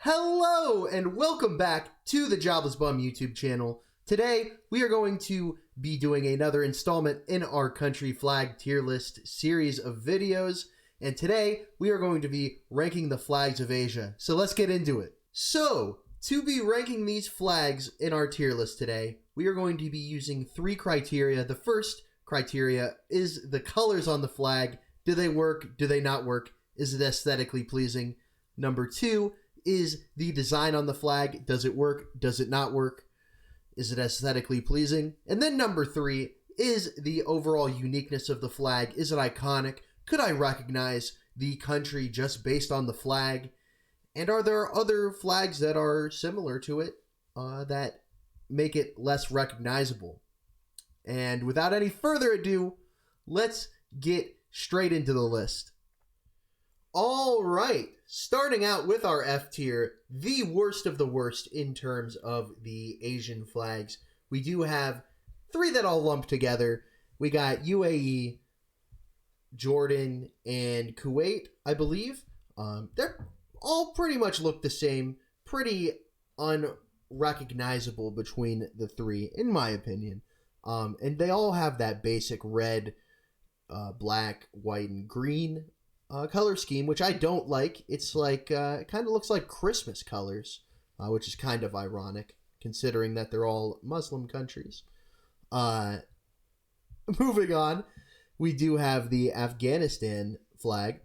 Hello and welcome back to the Jobless Bum YouTube channel. Today we are going to be doing another installment in our country flag tier list series of videos, and today we are going to be ranking the flags of Asia. So let's get into it. So to be ranking these flags in our tier list today, we are going to be using three criteria. The first criteria is the colors on the flag. Do they work? Do they not work? Is it aesthetically pleasing? Number two is the design on the flag. Does it work? Does it not work? Is it aesthetically pleasing? And then number three is the overall uniqueness of the flag. Is it iconic? Could I recognize the country just based on the flag? And are there other flags that are similar to it that make it less recognizable? And without any further ado, let's get straight into the list. All right, starting out with our F tier, the worst of the worst in terms of the Asian flags. We do have three that I'll lump together. We got UAE, Jordan, and Kuwait, I believe. They're all pretty much look the same, pretty unrecognizable between the three, in my opinion. And they all have that basic red, black, white, and green color scheme, which I don't like. It's like, it kind of looks like Christmas colors, which is kind of ironic, considering that they're all Muslim countries. Moving on, we do have the Afghanistan flag.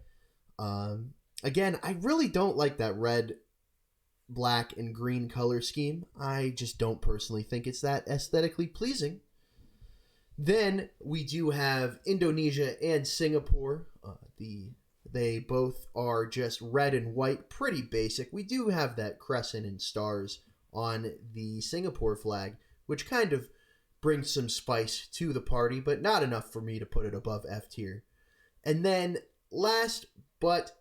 Again, I really don't like that red, black, and green color scheme. I just don't personally think it's that aesthetically pleasing. Then we do have Indonesia and Singapore. They both are just red and white, pretty basic. We do have that crescent and stars on the Singapore flag, which kind of brings some spice to the party, but not enough for me to put it above F tier. And then last, but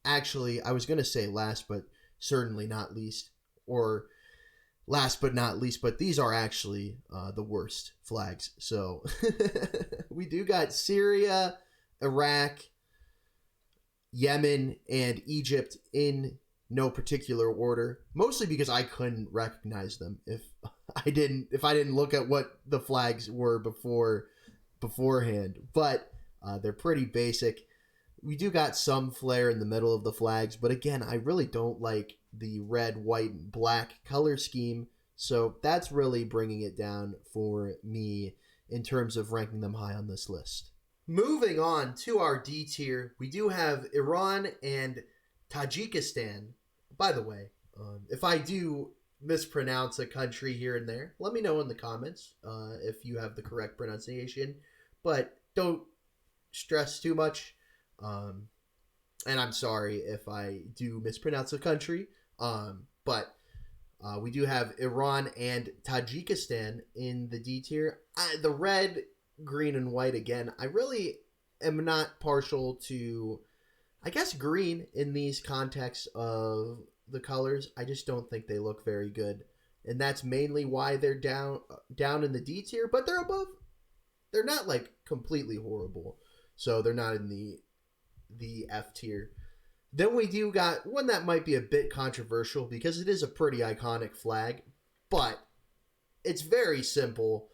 actually, I was going to say last, but certainly not least, or last but not least, but these are actually the worst flags. So we do got Syria, Iraq, Yemen, and Egypt in no particular order, mostly because I couldn't recognize them if I didn't look at what the flags were beforehand. But they're pretty basic. We do got some flair in the middle of the flags, but again, I really don't like the red, white, and black color scheme, so that's really bringing it down for me in terms of ranking them high on this list. Moving on to our D tier, we do have Iran and Tajikistan. By the way, if I do mispronounce a country here and there, let me know in the comments if you have the correct pronunciation, but don't stress too much. And I'm sorry if I do mispronounce a country, but we do have Iran and Tajikistan in the D tier. The red, green, and white, again, I really am not partial to, I guess, green in these contexts of the colors. I just don't think they look very good, and that's mainly why they're down in the D tier, but they're above. They're not, like, completely horrible, so they're not in the F tier. Then we do got one that might be a bit controversial because it is a pretty iconic flag, but it's very simple.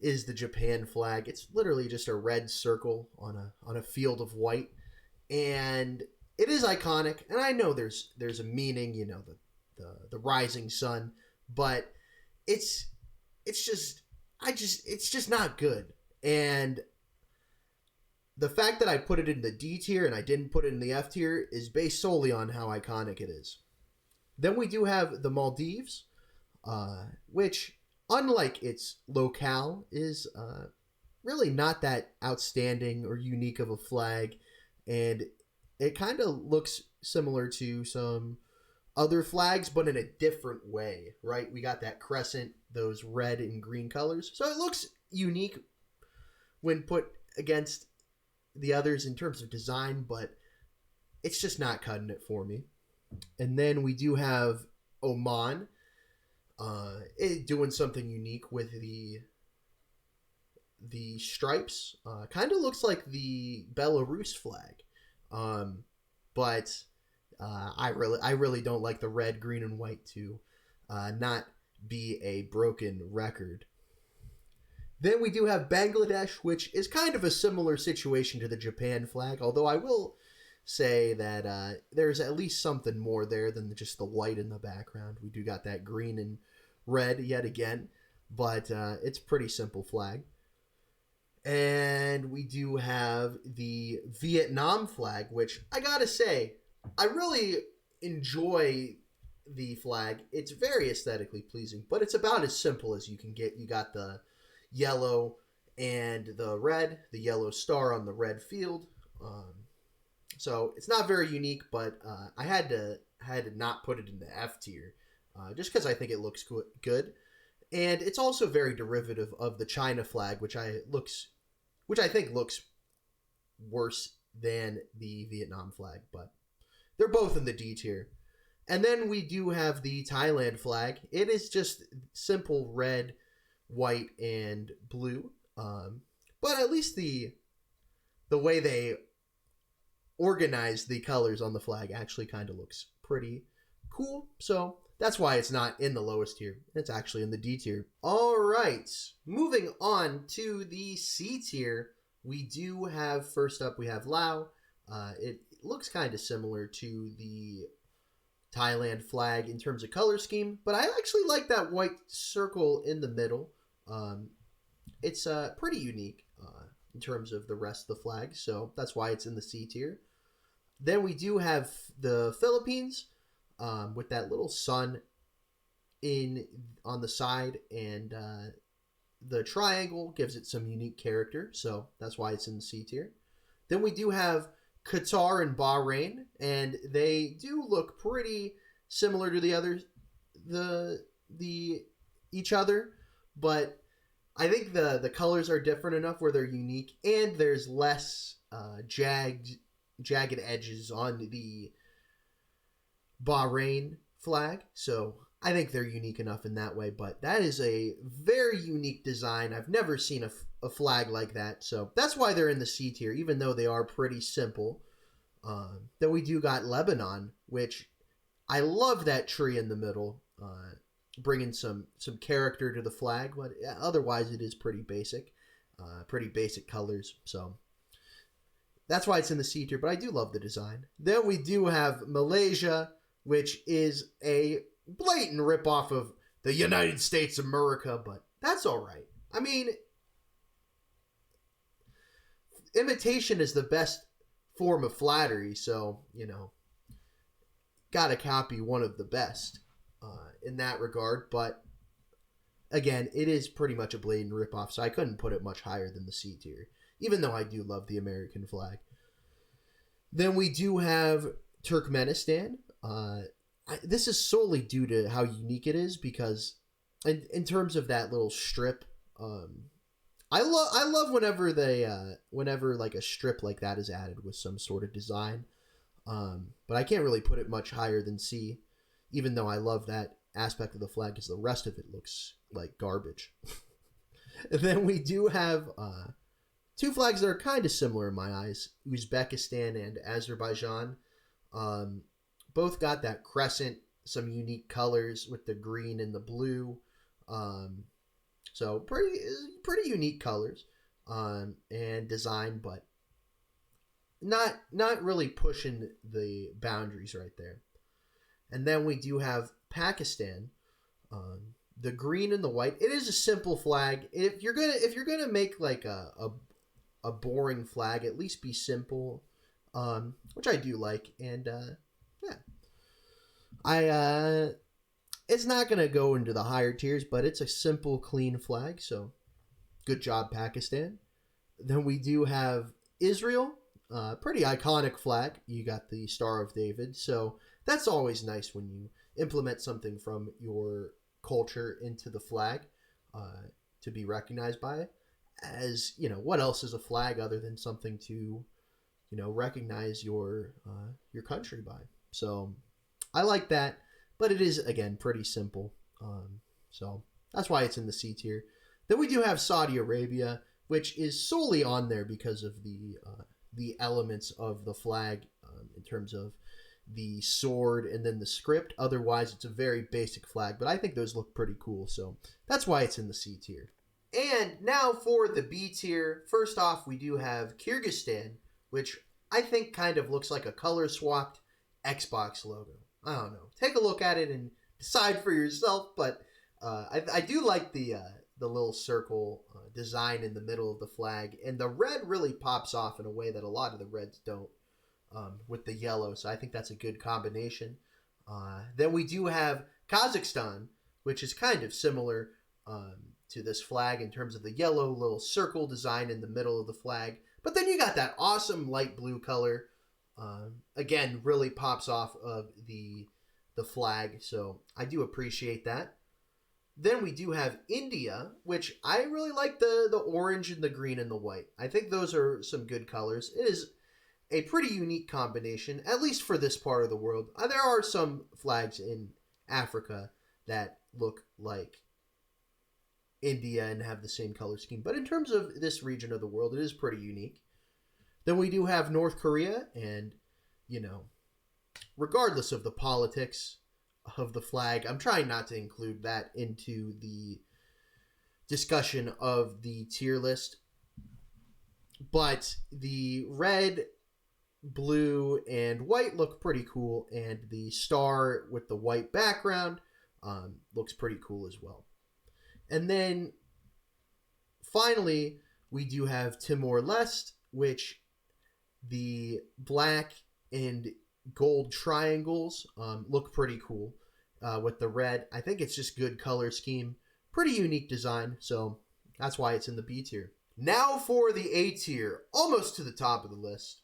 Is the Japan flag. It's literally just a red circle on a field of white, and it is iconic. And I know there's a meaning, you know, the rising sun, but it's just not good. And the fact that I put it in the D tier and I didn't put it in the F tier is based solely on how iconic it is. Then we do have the Maldives, which, unlike its locale, is really not that outstanding or unique of a flag, and it kind of looks similar to some other flags, but in a different way, right? We got that crescent, those red and green colors, so it looks unique when put against the others in terms of design, but it's just not cutting it for me. And then we do have Oman, doing something unique with the stripes. Kind of looks like the Belarus flag, but I really don't like the red, green, and white to not be a broken record. Then we do have Bangladesh, which is kind of a similar situation to the Japan flag, although I will say that there's at least something more there than just the white in the background. We do got that green and red yet again, but it's a pretty simple flag. And we do have the Vietnam flag, which I gotta say, I really enjoy the flag. It's very aesthetically pleasing, but it's about as simple as you can get. You got the yellow and the red, the yellow star on the red field. So it's not very unique, but I had to not put it in the F tier, just because I think it looks good, and it's also very derivative of the China flag, which I think looks worse than the Vietnam flag, but they're both in the D tier. And then we do have the Thailand flag. It is just simple red, white, and blue, but at least the way they organize the colors on the flag actually kind of looks pretty cool. So that's why it's not in the lowest tier. It's actually in the D tier. All right, moving on to the C tier. We do have, first up, we have Laos. It looks kind of similar to the Thailand flag in terms of color scheme, but I actually like that white circle in the middle. It's pretty unique in terms of the rest of the flag, so that's why it's in the C tier. Then we do have the Philippines with that little sun on the side, and the triangle gives it some unique character, so that's why it's in the C tier. Then we do have Qatar and Bahrain, and they do look pretty similar to each other, but I think the colors are different enough where they're unique, and there's less jagged edges on the Bahrain flag, so I think they're unique enough in that way. But that is a very unique design. I've never seen a flag like that, so that's why they're in the C tier, even though they are pretty simple. Then we do got Lebanon, which I love that tree in the middle, bringing some character to the flag, but otherwise it is pretty basic colors, so that's why it's in the C tier, but I do love the design. Then we do have Malaysia, which is a blatant ripoff of the United States of America, but that's all right. I mean, imitation is the best form of flattery, so, gotta copy one of the best in that regard, but again, it is pretty much a blatant ripoff, so I couldn't put it much higher than the C tier, even though I do love the American flag. Then we do have Turkmenistan. This is solely due to how unique it is, because in terms of that little strip, I love whenever like a strip like that is added with some sort of design. But I can't really put it much higher than C, even though I love that aspect of the flag, because the rest of it looks like garbage. And then we do have two flags that are kind of similar in my eyes: Uzbekistan and Azerbaijan. Both got that crescent, some unique colors with the green and the blue. So pretty unique colors and design, but not really pushing the boundaries right there. And then we do have Pakistan, the green and the white. It is a simple flag. If you're gonna make like a boring flag, at least be simple, which I do like. And it's not gonna go into the higher tiers, but it's a simple, clean flag. So good job, Pakistan. Then we do have Israel. Pretty iconic flag. You got the Star of David, so that's always nice when you implement something from your culture into the flag, to be recognized by it. As what else is a flag other than something to recognize your country by? So I like that, but it is, again, pretty simple. So that's why it's in the C tier. Then we do have Saudi Arabia, which is solely on there because of the elements of the flag, in terms of the sword, and then the script. Otherwise, it's a very basic flag, but I think those look pretty cool, so that's why it's in the C tier. And now for the B tier. First off, we do have Kyrgyzstan, which I think kind of looks like a color swapped Xbox logo. I don't know. Take a look at it and decide for yourself, but I do like the little circle design in the middle of the flag, and the red really pops off in a way that a lot of the reds don't, with the yellow, so I think that's a good combination. Then we do have Kazakhstan, which is kind of similar to this flag in terms of the yellow little circle design in the middle of the flag, but then you got that awesome light blue color. Again, really pops off of the flag, so I do appreciate that. Then we do have India, which I really like the orange and the green and the white. I think those are some good colors. It is a pretty unique combination, at least for this part of the world. There are some flags in Africa that look like India and have the same color scheme, but in terms of this region of the world, it is pretty unique. Then we do have North Korea, and, you know, regardless of the politics of the flag, I'm trying not to include that into the discussion of the tier list, but the red, blue, and white look pretty cool, and the star with the white background looks pretty cool as well. And then finally, we do have Timor-Leste, which the black and gold triangles look pretty cool with the red. I think it's just good color scheme. Pretty unique design, so that's why it's in the B tier. Now for the A tier, almost to the top of the list,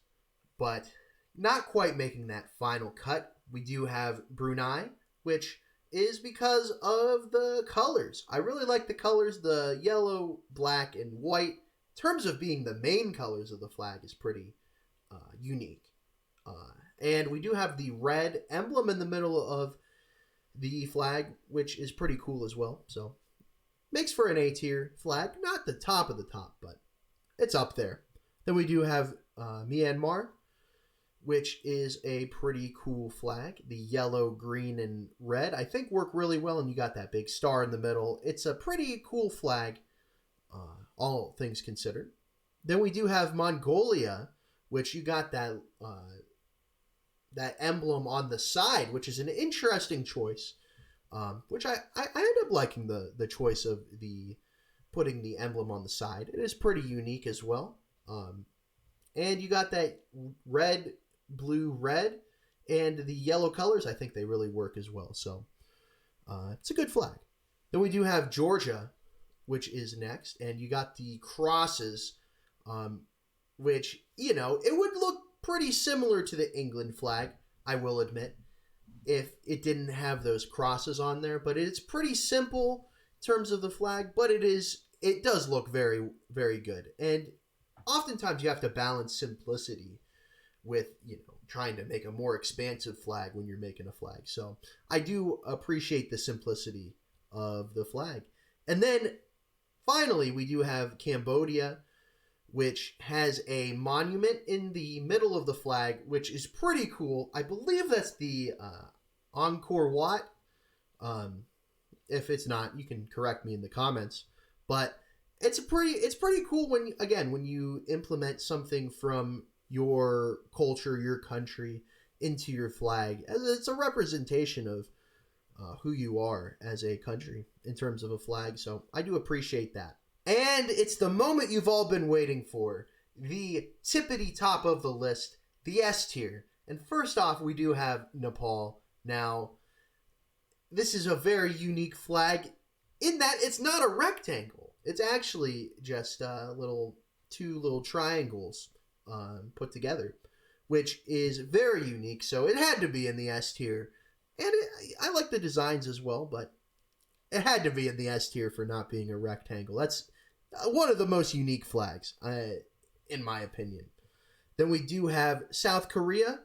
but not quite making that final cut. We do have Brunei, which is because of the colors. I really like the colors. The yellow, black, and white, in terms of being the main colors of the flag, is pretty unique. And we do have the red emblem in the middle of the flag, which is pretty cool as well. So makes for an A tier flag. Not the top of the top, but it's up there. Then we do have Myanmar, which is a pretty cool flag. The yellow, green, and red, I think, work really well, and you got that big star in the middle. It's a pretty cool flag, all things considered. Then we do have Mongolia, which you got that that emblem on the side, which is an interesting choice, which I end up liking the choice of the putting the emblem on the side. It is pretty unique as well. And you got that red, blue, red, and the yellow colors. I think they really work as well. So it's a good flag. Then we do have Georgia, which is next, and you got the crosses, which, you know, it would look pretty similar to the England flag, I will admit, if it didn't have those crosses on there. But it's pretty simple in terms of the flag, but it does look very, very good. And oftentimes you have to balance simplicity with, you know, trying to make a more expansive flag when you're making a flag. So I do appreciate the simplicity of the flag. And then finally, we do have Cambodia, which has a monument in the middle of the flag, which is pretty cool. I believe that's the Angkor Wat. If it's not, you can correct me in the comments. But it's pretty cool when you implement something from your culture, your country, into your flag. It's a representation of who you are as a country in terms of a flag. So I do appreciate that. And it's the moment you've all been waiting for. The tippity top of the list, the S tier. And first off, we do have Nepal. Now, this is a very unique flag in that it's not a rectangle. It's actually just two little triangles put together, which is very unique. So it had to be in the S tier. And I like the designs as well, but it had to be in the S tier for not being a rectangle. That's one of the most unique flags, in my opinion. Then we do have South Korea,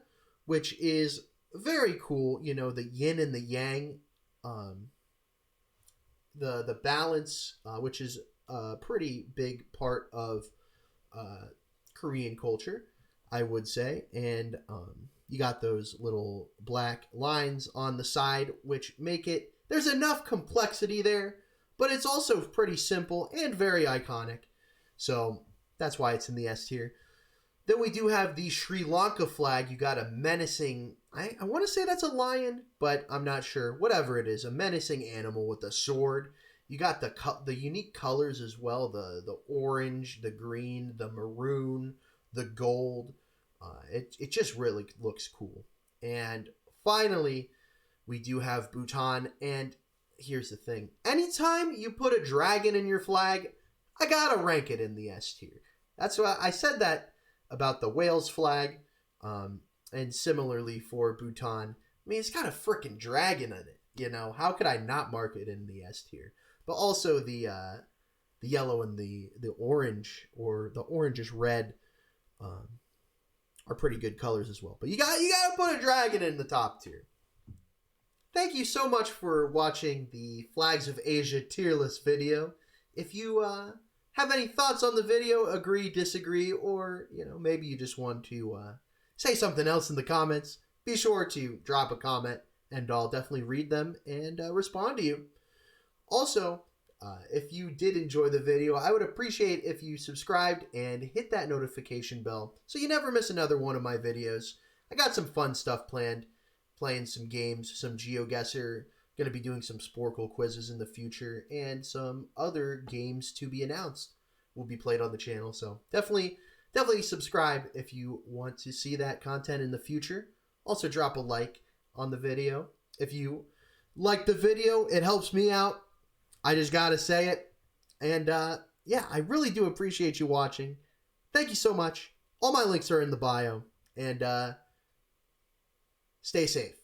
which is very cool. You know, the yin and the yang, the balance, which is a pretty big part of Korean culture, I would say. And you got those little black lines on the side, which make it, there's enough complexity there, but it's also pretty simple and very iconic. So that's why it's in the S tier. Then we do have the Sri Lanka flag. You got a menacing, I want to say that's a lion, but I'm not sure. Whatever it is, a menacing animal with a sword. You got the unique colors as well, the orange, the green, the maroon, the gold. It just really looks cool. And finally, we do have Bhutan. And here's the thing. Anytime you put a dragon in your flag, I gotta rank it in the S tier. That's why I said that about the Wales flag, and similarly for Bhutan. I mean, it's got a freaking dragon in it, you know? How could I not mark it in the S tier? But also the yellow and the orange, or the orangish red, are pretty good colors as well. But you gotta put a dragon in the top tier. Thank you so much for watching the Flags of Asia tier list video. If you have any thoughts on the video, agree, disagree, or, you know, maybe you just want to say something else in the comments, be sure to drop a comment, and I'll definitely read them and respond to you. Also, if you did enjoy the video, I would appreciate if you subscribed and hit that notification bell so you never miss another one of my videos. I got some fun stuff planned, playing some games, some GeoGuessr, going to be doing some Sporcle quizzes in the future, and some other games to be announced will be played on the channel. So definitely subscribe if you want to see that content in the future. Also drop a like on the video. If you like the video, it helps me out. I just got to say it. And yeah, I really do appreciate you watching. Thank you so much. All my links are in the bio. And stay safe.